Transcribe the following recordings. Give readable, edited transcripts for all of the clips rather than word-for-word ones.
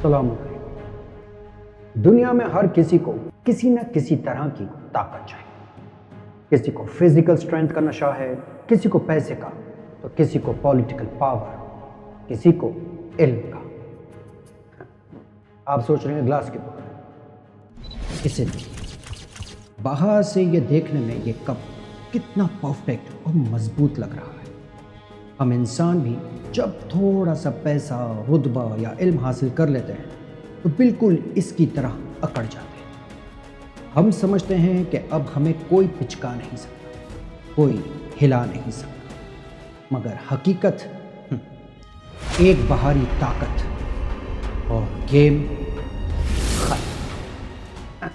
السلام علیکم۔ دنیا میں ہر کسی کو کسی نہ کسی طرح کی طاقت چاہیے۔ کسی کو فزیکل سٹرینتھ کا نشہ ہے، کسی کو پیسے کا، تو کسی کو پولیٹیکل پاور، کسی کو علم کا۔ آپ سوچ رہے ہیں گلاس کے بارے، اسے دیکھیں، باہر سے یہ دیکھنے میں یہ کپ کتنا پرفیکٹ اور مضبوط لگ رہا ہے۔ ہم انسان بھی جب تھوڑا سا پیسہ، رتبہ یا علم حاصل کر لیتے ہیں تو بالکل اس کی طرح اکڑ جاتے ہیں۔ ہم سمجھتے ہیں کہ اب ہمیں کوئی پچکا نہیں سکتا، کوئی ہلا نہیں سکتا، مگر حقیقت ایک باہری طاقت اور گیم ختم۔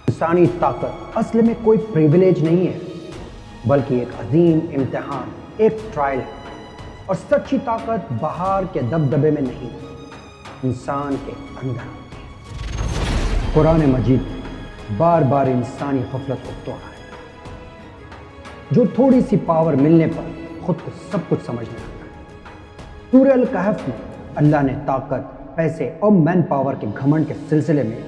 انسانی طاقت اصل میں کوئی پریویلیج نہیں ہے، بلکہ ایک عظیم امتحان، ایک ٹرائل ہے۔ اور سچی طاقت باہر کے دبدبے میں نہیں، انسان کے اندر ہوتی ہے۔ قرآن مجید بار بار انسانی غفلت کو توڑا ہے، جو تھوڑی سی پاور ملنے پر خود کو سب کچھ سمجھنے لگتا ہے۔ سورہ الکہف میں اللہ نے طاقت، پیسے اور مین پاور کے گھمنڈ کے سلسلے میں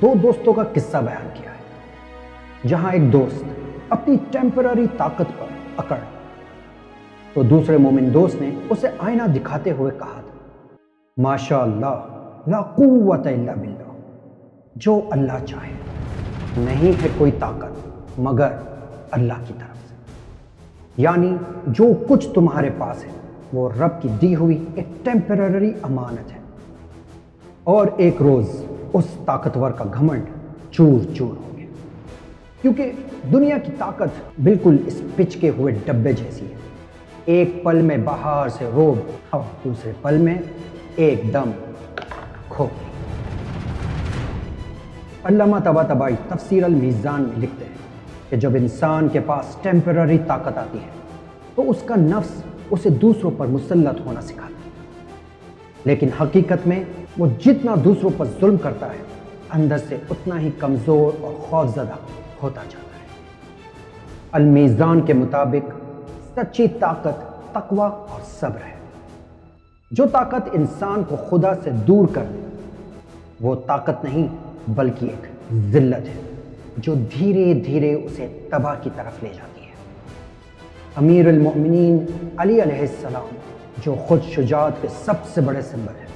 دو دوستوں کا قصہ بیان کیا ہے، جہاں ایک دوست اپنی ٹیمپرری طاقت پر اکڑ تو دوسرے مومن دوست نے اسے آئینہ دکھاتے ہوئے کہا تھا، ماشاء اللہ لا قوت الا باللہ، جو اللہ چاہے، نہیں ہے کوئی طاقت مگر اللہ کی طرف سے۔ یعنی جو کچھ تمہارے پاس ہے وہ رب کی دی ہوئی ایک ٹیمپرری امانت ہے، اور ایک روز اس طاقتور کا گھمنڈ چور چور ہو گیا، کیونکہ دنیا کی طاقت بالکل اس پچکے ہوئے ڈبے جیسی ہے، ایک پل میں باہر سے روب اور دوسرے پل میں ایک دم کھو گئی۔ علامہ طباطبائی تفسیر المیزان میں لکھتے ہیں کہ جب انسان کے پاس ٹیمپرری طاقت آتی ہے تو اس کا نفس اسے دوسروں پر مسلط ہونا سکھاتا ہے، لیکن حقیقت میں وہ جتنا دوسروں پر ظلم کرتا ہے اندر سے اتنا ہی کمزور اور خوفزدہ ہوتا جاتا ہے۔ المیزان کے مطابق سچی طاقت تقوی اور صبر ہے۔ جو طاقت انسان کو خدا سے دور کر دے وہ طاقت نہیں بلکہ ایک ذلت ہے، جو دھیرے دھیرے اسے تباہ کی طرف لے جاتی ہے۔ امیر المؤمنین علی علیہ السلام، جو خود شجاعت کے سب سے بڑے سمبل ہیں،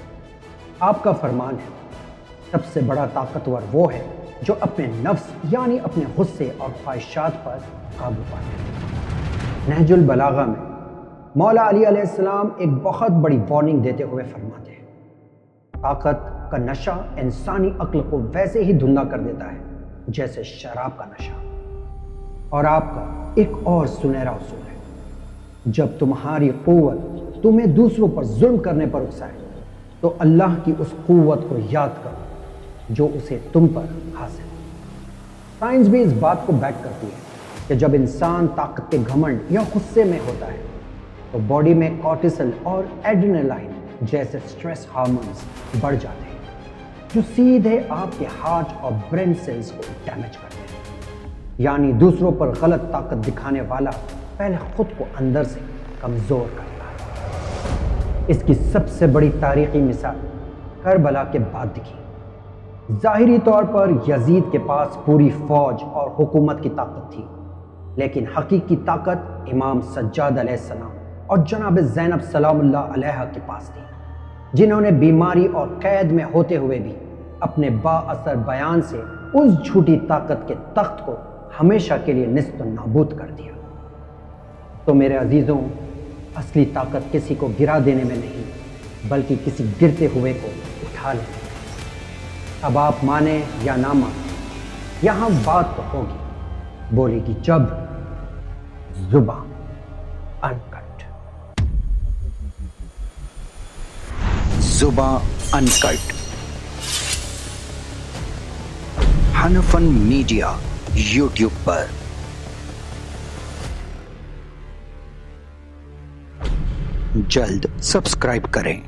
آپ کا فرمان ہے، سب سے بڑا طاقتور وہ ہے جو اپنے نفس یعنی اپنے غصے اور خواہشات پر قابو پاتے ہیں۔ نہج البلاغہ میں مولا علی علیہ السلام ایک بہت بڑی وارننگ دیتے ہوئے فرماتے ہیں، طاقت کا نشہ انسانی عقل کو ویسے ہی دھندلا کر دیتا ہے جیسے شراب کا نشہ۔ اور آپ کا ایک اور سنہرا اصول ہے، جب تمہاری قوت تمہیں دوسروں پر ظلم کرنے پر اکسائے تو اللہ کی اس قوت کو یاد کرو جو اسے تم پر حاصل ہے۔ سائنس بھی اس بات کو بیک کرتی ہے کہ جب انسان طاقت کے گھمنڈ یا غصے میں ہوتا ہے تو باڈی میں کورٹیسل اور ایڈرینالائن جیسے سٹریس ہارمونز بڑھ جاتے ہیں، جو سیدھے آپ کے ہارٹ اور برین سیلز کو ڈیمیج کرتے ہیں۔ یعنی دوسروں پر غلط طاقت دکھانے والا پہلے خود کو اندر سے کمزور کرتا ہے۔ اس کی سب سے بڑی تاریخی مثال کربلا کے بعد دکھی۔ ظاہری طور پر یزید کے پاس پوری فوج اور حکومت کی طاقت تھی، لیکن حقیقی طاقت امام سجاد علیہ السلام اور جناب زینب سلام اللہ علیہا کے پاس تھی، جنہوں نے بیماری اور قید میں ہوتے ہوئے بھی اپنے با اثر بیان سے اس جھوٹی طاقت کے تخت کو ہمیشہ کے لیے نیست و نابود کر دیا۔ تو میرے عزیزوں، اصلی طاقت کسی کو گرا دینے میں نہیں بلکہ کسی گرتے ہوئے کو اٹھا لینے میں۔ اب آپ مانیں یا نہ مانیں، یہاں بات تو ہوگی، بولے گی جب زباں انکٹ۔ زباں انکٹ، حنفن میڈیا یوٹیوب پر۔ جلد سبسکرائب کریں۔